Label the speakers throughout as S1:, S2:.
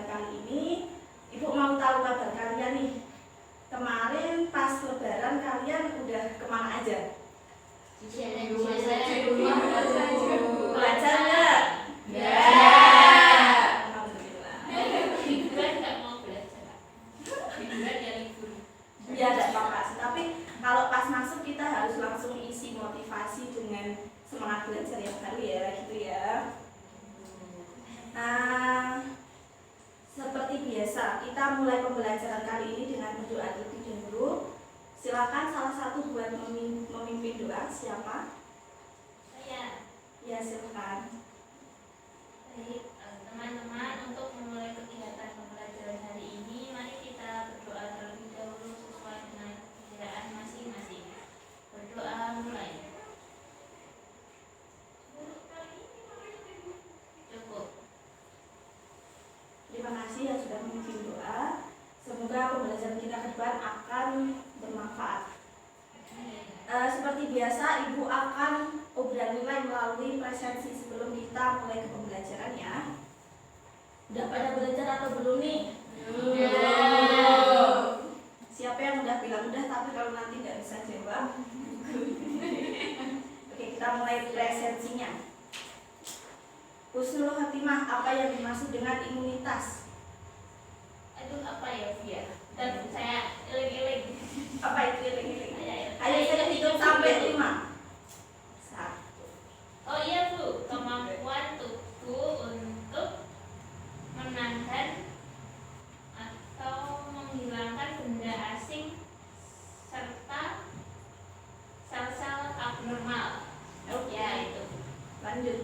S1: kali ini, Ibu mau tahu kabar kalian nih. Kemarin pas Lebaran kalian udah kemana aja? Belajar nggak?
S2: Ya.
S1: Alhamdulillah.
S2: Liburan nggak mau belajar. Liburan ya libur.
S1: Ya ada apa sih, tapi kalau pas masuk kita harus langsung isi motivasi dengan semangat belajar yang baru ya, gitu ya. Nah, seperti biasa kita mulai pembelajaran kali ini dengan berdoa terlebih dahulu. Silakan salah satu buat memimpin doa. Siapa?
S2: Saya.
S1: Ya, silakan.
S2: Baik, teman-teman, untuk memulai kegiatan pembelajaran hari ini, mari kita berdoa terlebih dahulu sesuai dengan kepercayaan masing-masing. Berdoa mulai. Cukup.
S1: Terima kasih yang sudah memimpin doa. Semoga pembelajaran kita ke depan akan bermanfaat. Seperti biasa, Ibu akan obral nilai melalui presensi sebelum kita mulai ke pembelajaran ya. Udah pada belajar atau belum nih?
S2: Belum.
S1: Siapa yang udah bilang udah tapi kalau nanti nggak bisa jawab? Oke, kita mulai presensinya. Husnul Khotimah, apa yang dimaksud dengan imunitas?
S2: Aduh, apa ya, Via? Dan saya eling-eling.
S1: Apa itu iling-iling?
S2: Ayo,
S1: Ayo saya hitung sampai 5. 1.
S2: Oh iya, Bu, kemampuan tubuh untuk menahan atau menghilangkan benda asing serta sel-sel abnormal. Ya, itu.
S1: Lanjut.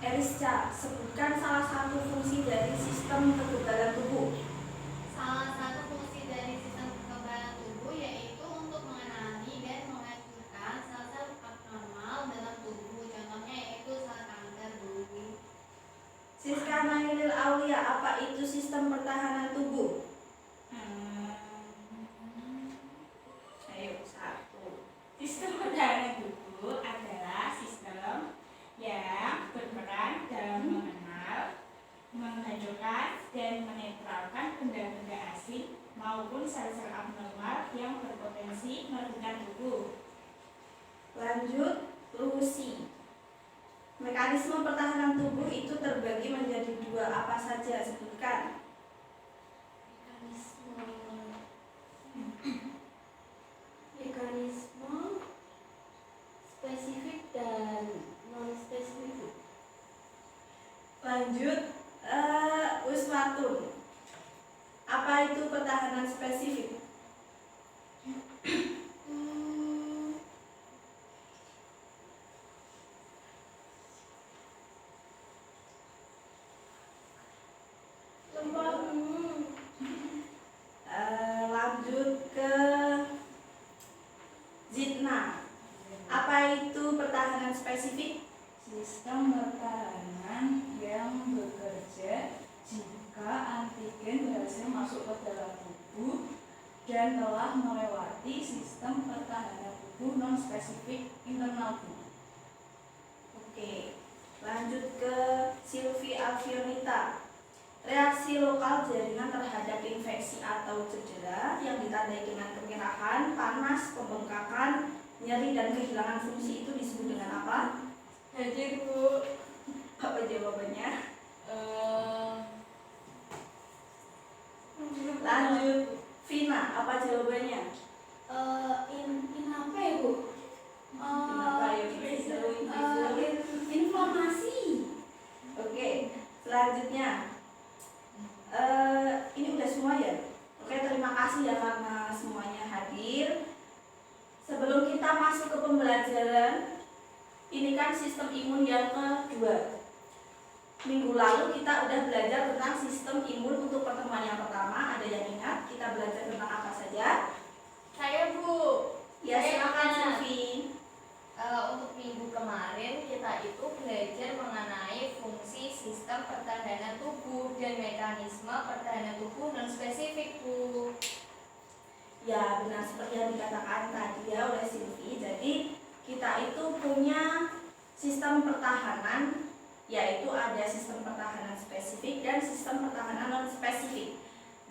S1: Erisca, sebutkan salah satu fungsi dari sistem kekebalan tubuh.
S3: Salah satu fungsi dari sistem kekebalan tubuh yaitu untuk mengenali dan menghancurkan sel-sel abnormal dalam tubuh. Contohnya yaitu sel kanker, Bu.
S1: Siska Nailil Aulia, apa itu sistem pertahanan tubuh? Ayo, 1.
S4: Sistem pertahanan tubuh adalah sistem yang berperan dalam mengenal, menghancurkan, dan menetralkan benda-benda asing maupun sel-sel abnormal yang berpotensi merugikan tubuh.
S1: Lanjut, Lucy. Mekanisme pertahanan tubuh itu terbagi menjadi 2, apa saja? Sebutkan.
S3: Mekanisme spesifik dan non spesifik.
S1: Lanjut, Uswatun. Apa itu pertahanan spesifik? Lanjut ke Zidna. Apa itu pertahanan spesifik?
S4: Sistem pertahanan yang bekerja jika antigen berhasil masuk ke dalam tubuh dan telah melewati sistem pertahanan tubuh non-spesifik internal tubuh.
S1: Oke, lanjut ke Silvi Alfionita. Reaksi lokal jaringan terhadap infeksi atau cedera yang ditandai dengan kemerahan, panas, pembengkakan, nyeri, dan kehilangan fungsi itu disebut dengan apa?
S2: Hadir, Bu.
S1: Apa jawabannya? Lanjut, Vina, apa jawabannya?
S3: Apa ya, Bu?
S1: Kenapa ya?
S3: Inflamasi.
S1: Oke, selanjutnya. Ini udah semua ya? Oke, terima kasih ya karena semuanya hadir. Sebelum kita masuk ke pembelajaran, ini kan sistem imun yang kedua. Minggu lalu kita udah belajar tentang sistem imun untuk pertemuan yang pertama. Ada yang ingat kita belajar tentang apa saja?
S2: Saya, Bu.
S1: Ya, silakan
S2: ingat.
S1: Silvi.
S2: Untuk minggu kemarin kita itu belajar mengenai fungsi sistem pertahanan tubuh dan mekanisme pertahanan tubuh non spesifik, Bu.
S1: Ya, benar seperti yang dikatakan tadi ya oleh Silvi. Jadi kita itu punya sistem pertahanan yaitu ada sistem pertahanan spesifik dan sistem pertahanan non spesifik.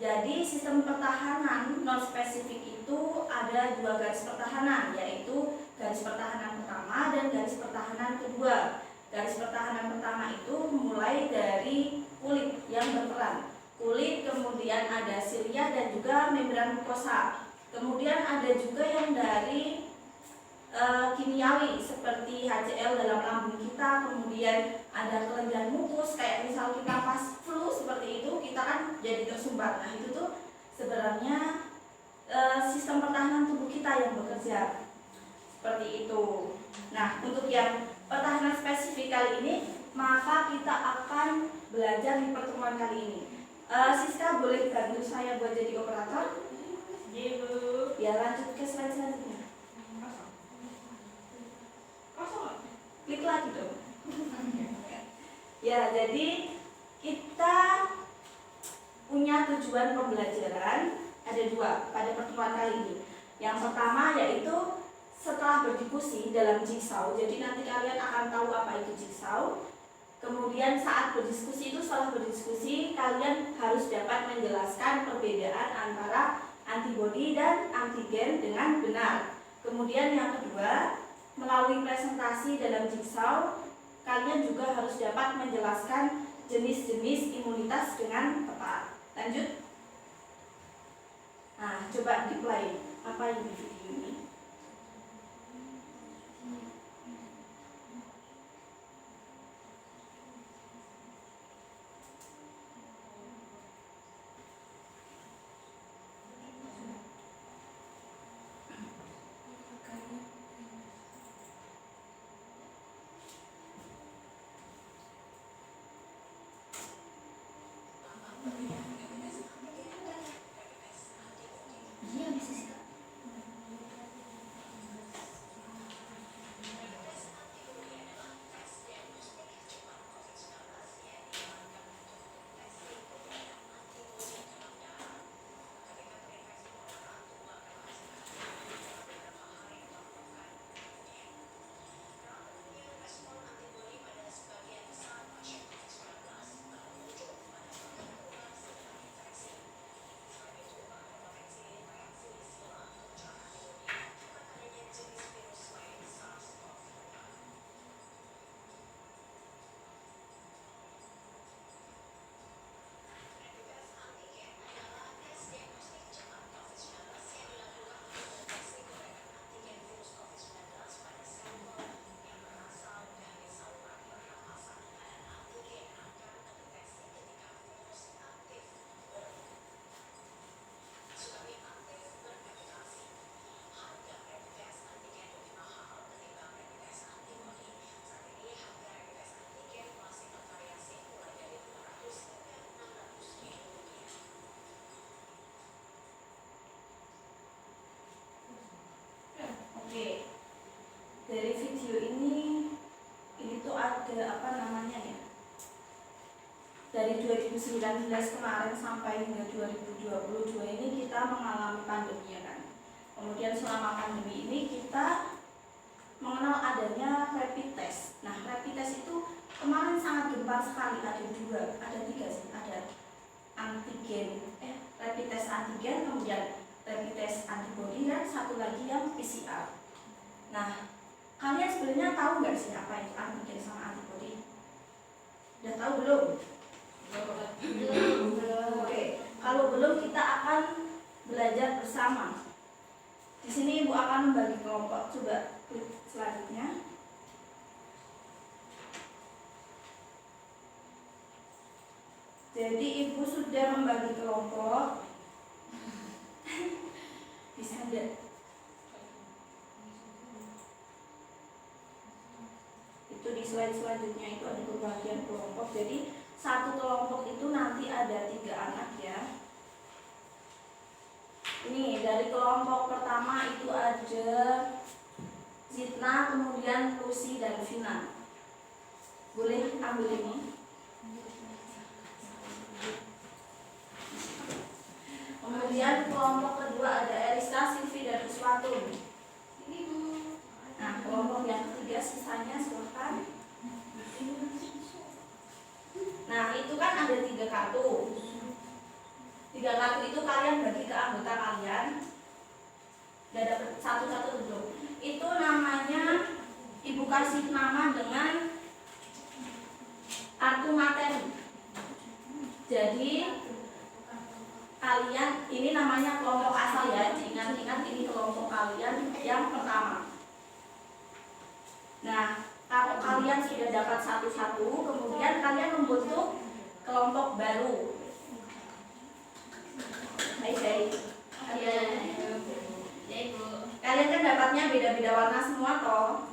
S1: Jadi sistem pertahanan non spesifik itu ada 2 garis pertahanan, yaitu garis pertahanan pertama dan garis pertahanan kedua. Garis pertahanan pertama itu mulai dari kulit yang berperan. Kulit, kemudian ada silia dan juga membran mukosa. Kemudian ada juga yang dari kimiawi seperti HCl dalam lambung kita, kemudian ada kelenjar mukus, kayak misal kita pas flu seperti itu kita kan jadi tersumbat. Nah itu tuh sebenarnya sistem pertahanan tubuh kita yang bekerja seperti itu. Nah untuk yang pertahanan spesifik kali ini maka kita akan belajar di pertemuan kali ini. Siska boleh bantu saya buat jadi operator?
S2: Iya Bu.
S1: Ya lanjut ke slide selanjutnya. Klik lagi dong. Ya, jadi kita punya tujuan pembelajaran ada 2 pada pertemuan kali ini. Yang pertama yaitu setelah berdiskusi dalam jigsaw. Jadi nanti kalian akan tahu apa itu jigsaw. Kemudian saat berdiskusi itu, setelah berdiskusi kalian harus dapat menjelaskan perbedaan antara antibodi dan antigen dengan benar. Kemudian yang kedua, melalui presentasi dalam jigsaw, kalian juga harus dapat menjelaskan jenis-jenis imunitas dengan tepat. Lanjut. Nah, coba di-play. Apa ini video ini? Oke, dari video ini tuh ada apa namanya ya? Dari 2019 kemarin sampai hingga 2022 ini kita mengalami pandemi ya kan. Kemudian selama pandemi ini kita mengenal adanya rapid test. Nah, rapid test itu kemarin sangat gencar sekali, ada 2, ada 3 sih, ada antigen, rapid test antigen, kemudian rapid test antibody dan satu lagi yang PCR. Nah, kalian sebenarnya tahu nggak sih apa itu antigen sama antibody? Udah tahu belum? Belum. Oke, kalau belum kita akan belajar bersama. Di sini Ibu akan membagi kelompok. Coba klik selanjutnya. Jadi Ibu sudah membagi kelompok. Bisa enggak? Itu di slide selanjutnya itu ada pembagian kelompok. Jadi satu kelompok itu nanti ada 3 anak ya. Ini dari kelompok pertama itu ada Zitna, kemudian Lucy dan Vina. Boleh ambil ini. Kemudian kelompok kedua ada Elisa, Silvi dan Uswatun.
S3: Ini Bu.
S1: Nah, kelompok yang ketiga sisanya silakan. Nah, itu kan ada 3 kartu. 3 kartu itu kalian bagi ke anggota kalian. Gak dapat satu-satu dulu. Itu namanya ibu kasih nama dengan kartu materi. Jadi kalian ini namanya kelompok asal ya. Ingat-ingat ini kelompok kalian yang pertama. Nah, kalau kalian sudah dapat satu-satu, kemudian kalian membentuk kelompok baru. Baik. Kalian kan dapatnya beda-beda warna semua toh.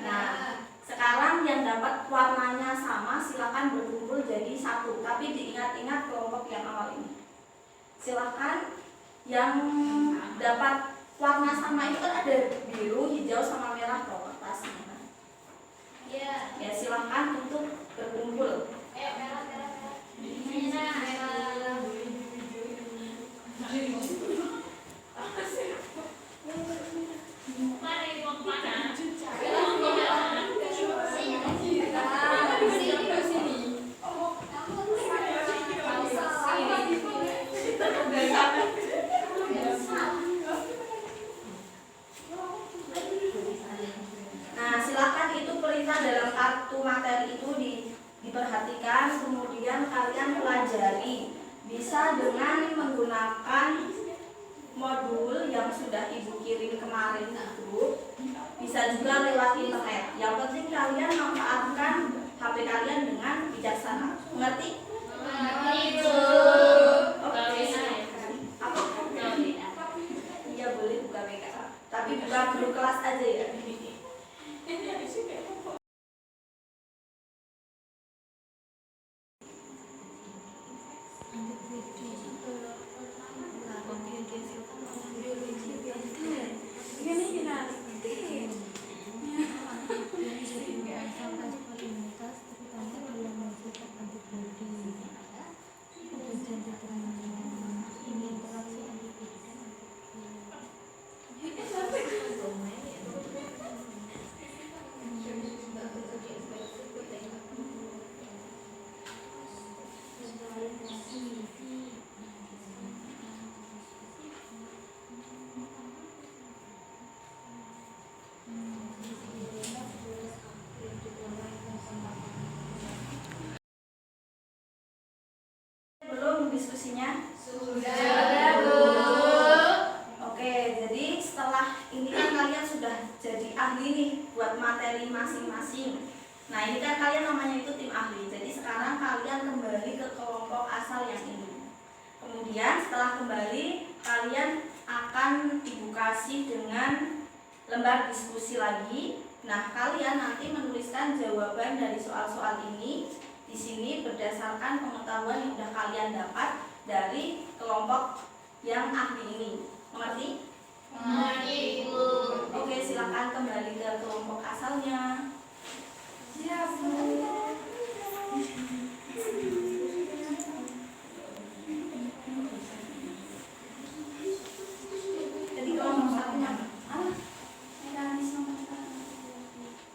S1: Nah, sekarang yang dapat warnanya sama silakan berkumpul jadi satu. Tapi diingat-ingat kelompok yang awal ini. Silakan yang dapat warna sama itu kan ada biru, hijau, sama merah toh kertasnya. Ya silakan untuk berkumpul. Nah, silakan itu perintah dalam kartu materi itu diperhatikan, kemudian kalian pelajari. Bisa dengan menggunakan modul yang sudah Ibu kirim kemarin itu, bisa juga lewat internet. Yang penting kalian manfaatkan HP kalian dengan bijaksana. Mengerti? Oke. Apa? Iya boleh buka BK. Tapi buka grup kelas aja ya. Belum diskusinya?
S3: Sudah, Bu.
S1: Oke, jadi setelah ini kan kalian sudah jadi ahli nih buat materi masing-masing. Nah, ini kan kalian namanya itu tim ahli. Jadi sekarang kalian kembali ke kelompok asal yang ini. Kemudian setelah kembali, kalian akan Ibu kasih dengan lembar diskusi lagi. Nah, kalian nanti menuliskan jawaban dari soal-soal ini di sini berdasarkan pengetahuan yang sudah kalian dapat dari kelompok yang ahli ini. Mengerti?
S3: Mengerti, Bu.
S1: Oke, silakan kembali ke kelompok asalnya.
S4: Siap, Bu.
S1: Jadi kelompok satu mana?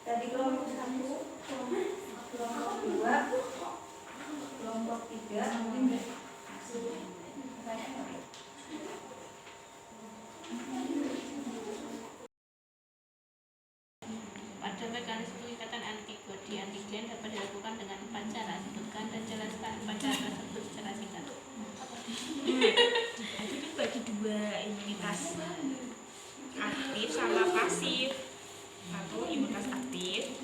S1: Tadi kelompok satu, kelompok dua, kelompok tiga.
S2: Pada mekanisme pengikatan antibodi antigen dapat dilakukan dengan 4 cara. Sebutkan dan jelaskan 4 cara tersebut secara singkat.
S5: Itu dibagi 2 imunitas aktif sama pasif. Satu imunitas aktif,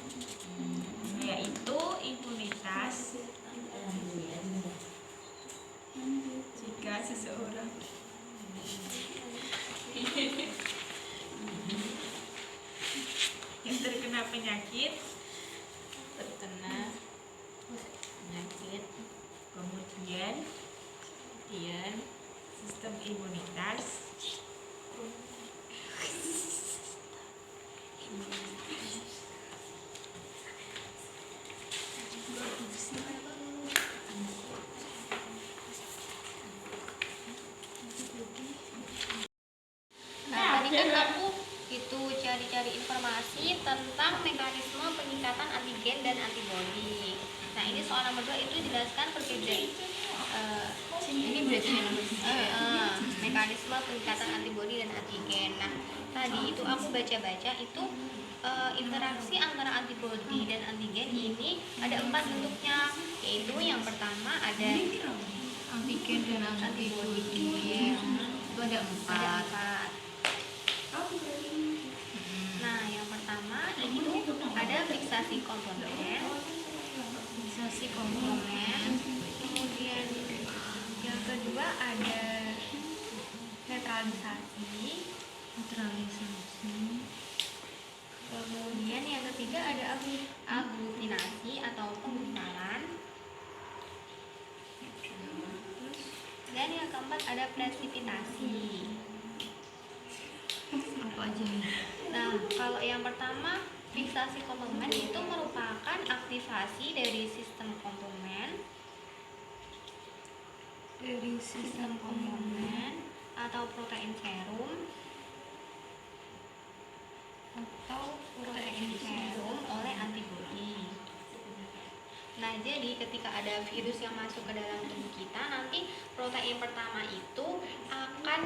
S5: yaitu imunitas jika seseorang yang terkena penyakit, kemudian sistem imunitas
S3: Nah, tadi kan aku itu cari-cari informasi tentang mekanisme peningkatan antigen dan antibodi. Nah, ini soal soal nomor 2 itu jelaskan perbedaan ini berarti mekanisme peningkatan antibodi dan antigen. Nah, tadi itu aku baca-baca itu interaksi antara antibodi dan antigen ini ada 4 bentuknya, yaitu yang pertama ada
S4: Antigen dan antibodi. Itu ada 4.
S3: Nah, yang pertama itu ada fiksasi komponen, kemudian yang kedua ada netralisasi, kemudian yang ketiga ada aglutinasi atau penggumpalan, dan yang keempat ada presipitasi.
S4: Apa aja nih?
S3: Nah, kalau yang pertama fiksasi komplement itu merupakan aktivasi dari sistem komplement atau protein serum oleh antibodi. Nah, jadi ketika ada virus yang masuk ke dalam tubuh kita, nanti protein pertama itu akan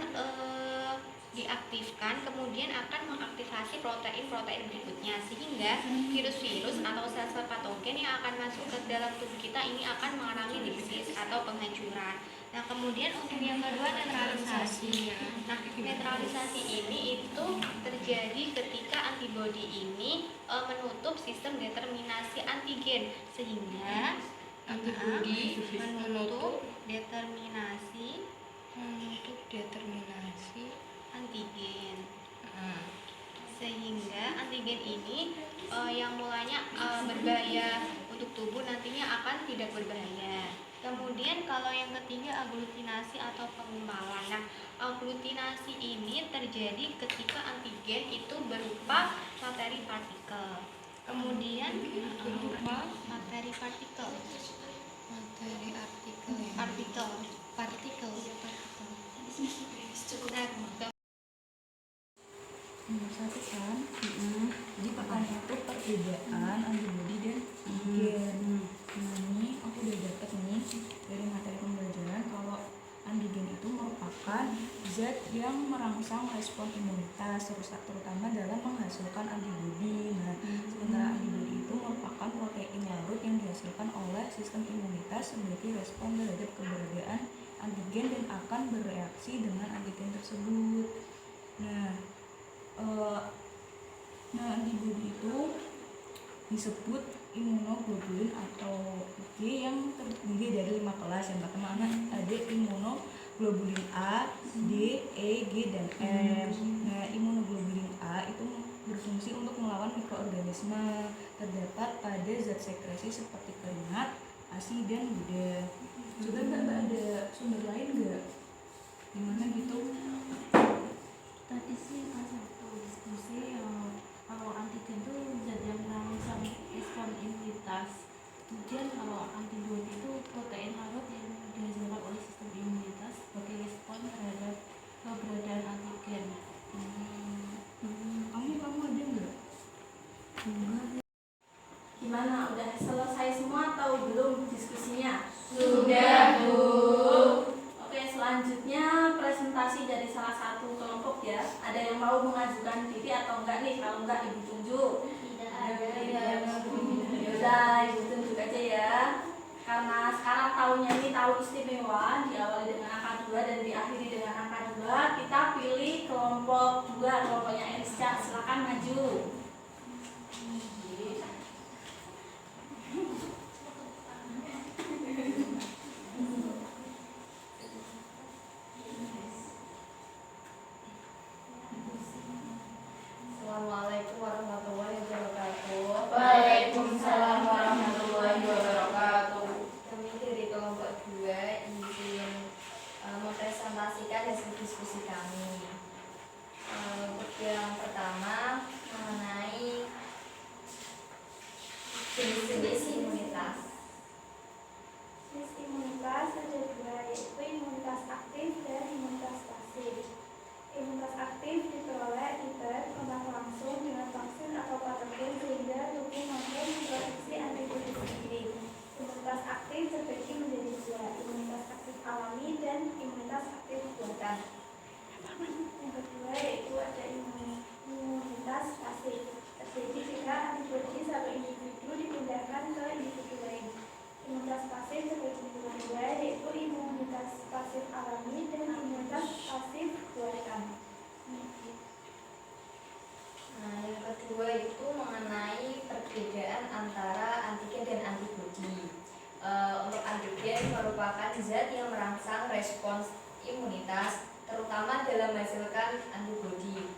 S3: diaktifkan, kemudian akan mengaktifasi protein-protein berikutnya, sehingga virus-virus atau sel-sel patogen yang akan masuk ke dalam tubuh kita ini akan mengalami lisis atau penghancuran. Nah, kemudian untuk yang kedua netralisasi. Nah, netralisasi ini itu terjadi ketika antibodi ini menutup sistem determinasi antigen, sehingga
S4: Antibodi
S3: menutup determinasi antigen, sehingga antigen ini yang mulanya berbahaya untuk tubuh nantinya akan tidak berbahaya. Kemudian kalau yang ketiga aglutinasi atau penggumpalan. Nah, aglutinasi ini terjadi ketika antigen itu berupa materi partikel. Kemudian berupa materi partikel.
S6: Nomor 1 kan? Jadi pertanyaan itu perbedaan antibodi dan antigen. Nah, ini aku udah dapet nih dari materi pembelajaran kalau antigen itu merupakan zat yang merangsang respon imunitas terutama dalam menghasilkan antibodi. Nah, sementara antibodi itu merupakan protein larut yang dihasilkan oleh sistem imunitas sebagai respon terhadap keberadaan antigen dan akan bereaksi dengan antigen tersebut. Nah, antibodi itu disebut imunoglobulin atau IG yang terdiri dari 5 kelas. Yang pertama ada imunoglobulin A, D, E, G, dan M. Nah, imunoglobulin A itu berfungsi untuk melawan mikroorganisme. Terdapat pada zat sekresi seperti keringat, ASI, dan ludah. Coba Mbak ada sumber lain nggak? Gimana gitu?
S1: Tadi sih pas waktu diskusi kalau antigen itu zat yang merangsang respon imunitas. Kemudian kalau antibodi itu protein larut yang dihasilkan oleh sistem imunitas sebagai respon terhadap keberadaan antigen.
S6: Kamu ada nggak?
S1: Gimana? Udah selesai semua atau belum diskusinya?
S4: Sudah, Bu.
S1: Oke, selanjutnya presentasi dari salah satu kelompok ya. Ada yang mau mengajukan diri atau enggak nih? Kalau enggak, Ibu tunjuk.
S3: tidak
S1: Yaudah, Ibu tunjuk aja ya. Karena sekarang tahunnya ini tahun istimewa, diawali dengan angka 2 dan diakhiri dengan angka 2. Kita pilih kelompok 2, kelompoknya Elisca. Silakan maju.
S7: Assalamualaikum warahmatullahi wabarakatuh.
S4: Waalaikumsalam warahmatullahi wabarakatuh.
S7: Kami dari kelompok 2 ingin mempresentasikan hasil diskusi kami. Untuk yang pertama mengenai jenis-jenis imunitas.
S8: Jenis imunitas ada 2, yaitu imunitas aktif dan imunitas pasif. Imunitas aktif diperoleh akibat kontak langsung dengan vaksin atau patogen sehingga tubuh mampu memproduksi antibodi sendiri. Imunitas
S7: respons imunitas, terutama dalam menghasilkan antibodi.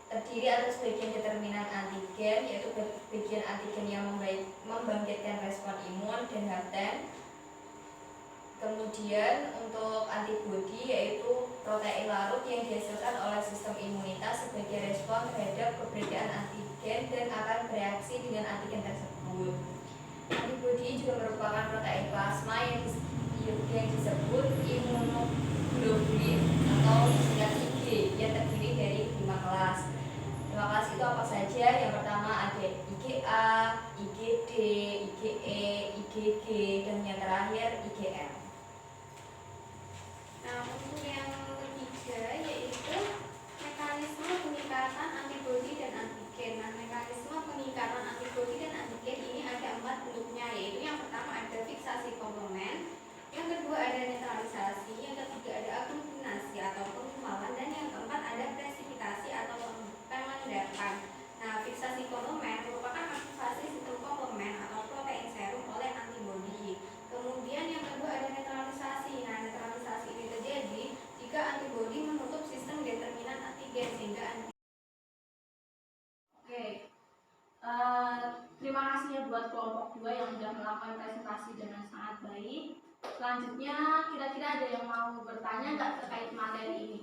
S7: Terdiri atas bagian determinan antigen, yaitu bagian antigen yang membangkitkan respon imun dan hapten. Kemudian untuk antibodi yaitu protein larut yang dihasilkan oleh sistem imunitas sebagai respon terhadap keberadaan antigen dan akan bereaksi dengan antigen tersebut. Antibodi juga merupakan protein plasma yang disebut imunoglobulin atau disingkat IG yang terdiri dari 5 kelas. 5 kelas itu apa saja? Yang pertama ada IgA, IgD, IgE, IgG, dan yang terakhir IgM.
S3: Nah, untuk yang ketiga yaitu mekanisme peningkatan antibodi dan antigen. Nah, mekanisme peningkatan antibodi dan antigen ini ada 4 bentuknya, yaitu yang pertama ada fiksasi komplement, yang kedua ada netralisasi, yang ketiga ada aglutinasi atau penggumpalan, dan yang keempat ada presipitasi atau pemendapan. Nah, fiksasi komplement merupakan aktivasi sistem komplement atau protein serum oleh antibodi. Kemudian yang kedua ada netralisasi. Nah, netralisasi ini terjadi jika antibodi menutup sistem determinan antigen sehingga
S1: Oke, terima kasih ya buat kelompok 2 yang sudah melakukan presentasi dengan sangat baik. Selanjutnya, kira-kira ada yang mau bertanya nggak terkait materi ini?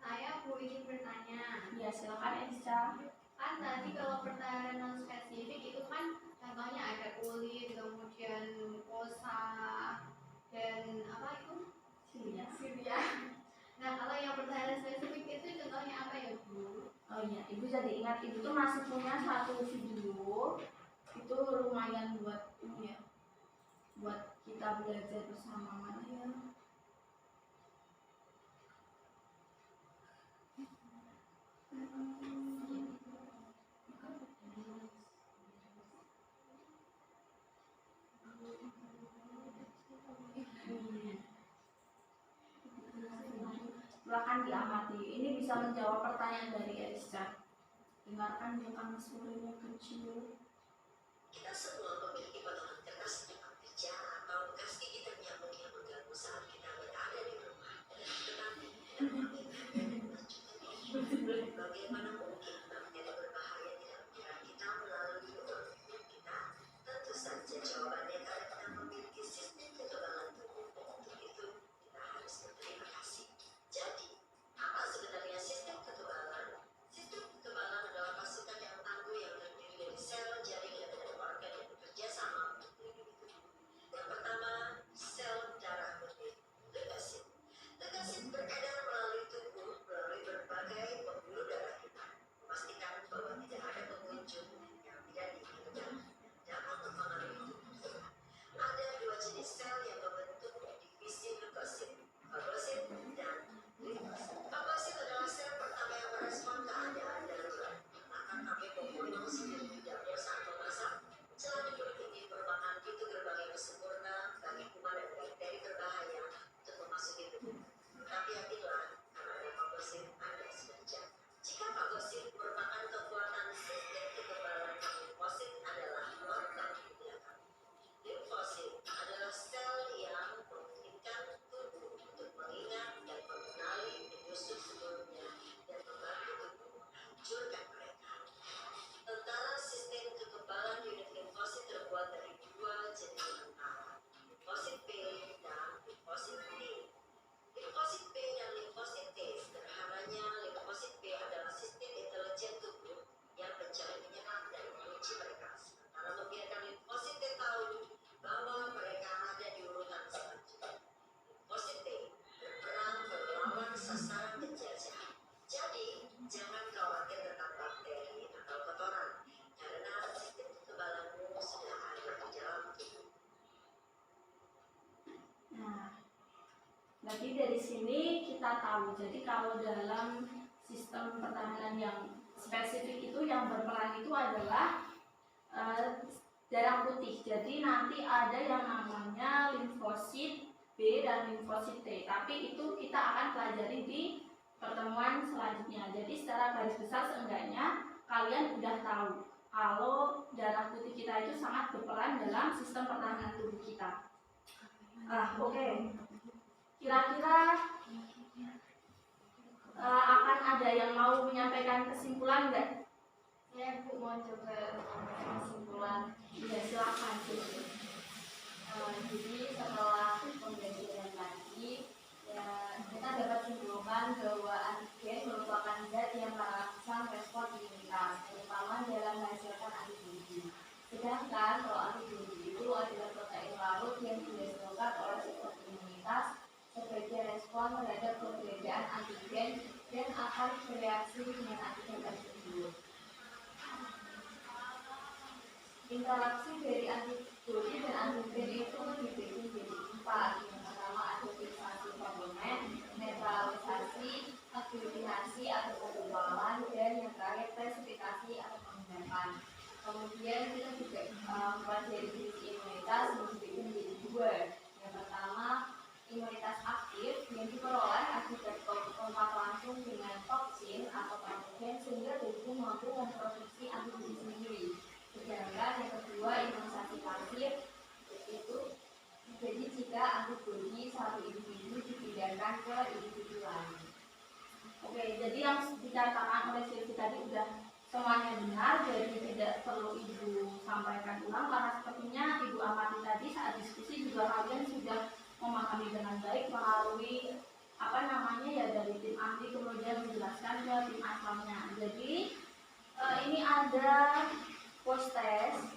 S3: saya ingin bertanya.
S1: Ya, silakan Edisa.
S3: Kan tadi kalau pertahanan non spesifik itu kan contohnya ada kulit, kemudian mukosa, dan apa itu? Silia. Nah, kalau yang pertahanan spesifik itu contohnya apa ya, Bu?
S1: Oh iya, Ibu jadi ingat Ibu tuh masih punya satu video itu lumayan buat ini ya, buat kita belajar bersama. Mana ya? Silakan diamati. Ini bisa menjawab pertanyaan dari Elisa. Dengarkan dengan suaranya kecil.
S9: Kita semua memiliki potongan kertas tempat kerja atau bekas gigitan nyamuk yang mengganggu saat kita berada di rumah. Tetapi tidak mengabaikan dan melanjutkan ini. Bagaimana mungkin bakteri berbahaya tidak menyerang kita melalui ruang hidup kita? Tentu saja jawabannya karena kita memiliki sistem kekebalan tubuh. Untuk itu kita harus berterima kasih. Jadi, apa sebenarnya sistem kekebalan? Sistem kekebalan adalah pasukan yang tangguh yang terdiri dari sel, jaringan, dan organ yang bekerja sama untuk melindungi tubuh. Yang pertama, sel darah murni, leukosit. Leukosit beredar melalui tubuh melalui berbagai pembuluh darah kita, memastikan bahwa tidak ada pengunjung yang tidak diinginkan dapat mempengaruhi tubuh kita. Ada 2 jenis sel yang membentuk divisi leukosit, fagosit dan limfosit. Fagosit adalah sel pertama yang merespon keadaan darurat. Maka kami membunuh sendiri lidahnya saat memasak. Celah di kulit ini merupakan pintu gerbang yang sempurna bagi kuman dan bakteri berbahaya untuk memasuki tubuh. Tapi hatilah, karena ada fagosit, Anda sudah jatuh. Jika fagosit merupakan kekuatan sistem kekebalan, limfosit adalah organ di belakang. Limfosit adalah sel yang memungkinkan tubuh untuk mengingat dan mengenali musuh sebelumnya dan membantu tubuh menghancurkan mereka. Tentara sistem kekebalan unit limfosit terbuat dari 2 jenis tentara, limfosit B dan limfosit T. Limfosit B dan limfosit T, sederhananya limfosit B adalah sistem intelijen tubuh yang mencari menyerang dan mengunci mereka, sementara membiarkan limfosit T tahu bahwa mereka ada di urutan selanjutnya. Limfosit T berperang melawan sasaran penjajah. Jadi, jangan khawatir tentang bakteri atau kotoran, karena sistem kekebalanmu sudah ada di dalam tubuh.
S1: Nah, jadi dari sini kita tahu. Jadi kalau dalam sistem pertahanan yang spesifik itu yang berperan itu adalah darah putih. Jadi nanti ada yang namanya limfosit B dan limfosit T. Tapi itu kita akan pelajari di pertemuan selanjutnya. Jadi secara garis besar seenggaknya kalian udah tahu kalau darah putih kita itu sangat berperan dalam sistem pertahanan tubuh kita. Oke. Kira-kira akan ada yang mau menyampaikan kesimpulan nggak?
S7: Saya Bu mau coba kesimpulan.
S1: Ya silakan.
S7: Jadi setelah pembelajaran tadi, ya kita dapat simpulkan bahwa antigen merupakan zat yang merangsang respon imunitas, terutama dalam menghasilkan antibodi. Sedangkan kalau antibodi itu adalah protein larut yang dihasilkan oleh sistem imunitas sebagai respon terhadap keberadaan antigen dan akan bereaksi dengan antigen tersebut. Interaksi dari antibodi dan antigen itu dibagi menjadi 4. Yang pertama ada fiksasi komponen, netralisasi, aglutinasi atau penggumpalan, dan yang terakhir spesifikasi atau pengendapan. Kemudian kita juga mempelajari fungsi imunitas yang dibagi menjadi 2. Yang pertama imunitas aktif yang diperoleh akibat kontak langsung dengan toksin atau patogen sehingga tubuh mampu memproduksi antibodi sendiri. Sedangkan yang kedua imunisasi pasif itu jadi jika antibodi satu individu dipindahkan ke individu lain.
S1: Oke, jadi yang dikatakan oleh Silvi tadi sudah semuanya benar, jadi tidak perlu Ibu sampaikan ulang karena sepertinya Ibu amati tadi saat diskusi juga kalian sudah memahami dengan baik melalui dari tim ahli kemudian menjelaskan ke tim aslamnya. Jadi ini ada post test,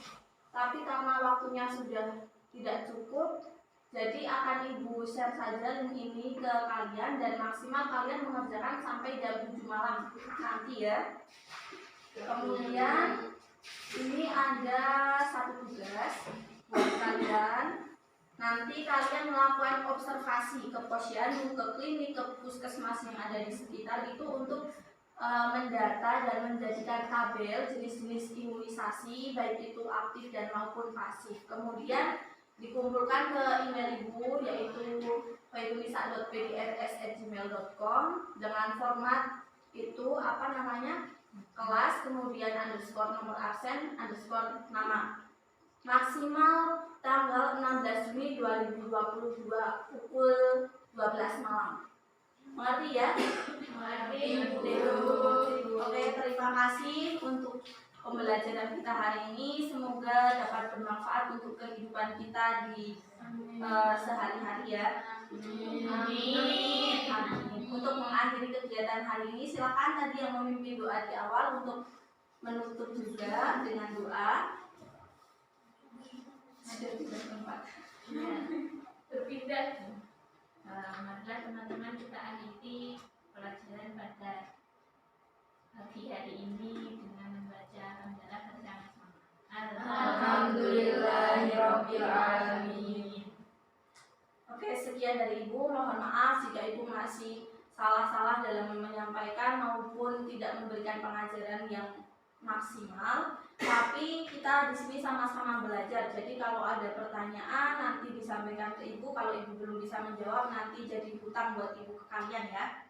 S1: tapi karena waktunya sudah tidak cukup, jadi akan Ibu share saja link ini ke kalian dan maksimal kalian mengerjakan sampai jam 7 malam nanti ya. Kemudian ini ada satu tugas buat kalian. Nanti kalian melakukan observasi ke posyandu, ke klinik, ke puskesmas yang ada di sekitar itu untuk mendata dan menjadikan tabel jenis-jenis imunisasi baik itu aktif dan maupun pasif. Kemudian dikumpulkan ke email Ibu yaitu fairunisa.pdrs@gmail.com dengan format itu kelas, kemudian underscore nomor absen, underscore nama. Maksimal tanggal 16 Juni 2022 pukul 12 malam. Mengerti ya?
S2: Mengerti.
S1: Oke, terima kasih untuk pembelajaran kita hari ini. Semoga dapat bermanfaat untuk kehidupan kita di sehari-hari ya. Amin. Untuk mengakhiri kegiatan hari ini, silakan tadi yang memimpin doa di awal untuk menutup juga dengan doa. Ada tiga tempat.
S2: Berpindah. Marilah teman-teman kita akhiri pelajaran pada pagi hari ini dengan membaca hamdalah bersama-sama.
S1: Alhamdulillahirabbil alamin. Oke, sekian dari Ibu. Mohon maaf jika Ibu masih salah-salah dalam menyampaikan maupun tidak memberikan pengajaran yang maksimal. Tapi kita di sini sama-sama belajar. Jadi kalau ada pertanyaan nanti disampaikan ke Ibu. Kalau Ibu belum bisa menjawab nanti jadi hutang buat Ibu ke kalian ya.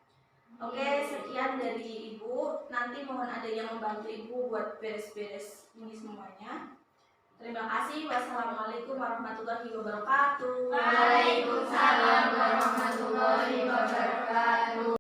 S1: Oke, sekian dari Ibu. Nanti mohon ada yang membantu Ibu buat beres-beres ini semuanya. Terima kasih. Wassalamualaikum warahmatullahi wabarakatuh.
S7: Waalaikumsalam warahmatullahi wabarakatuh.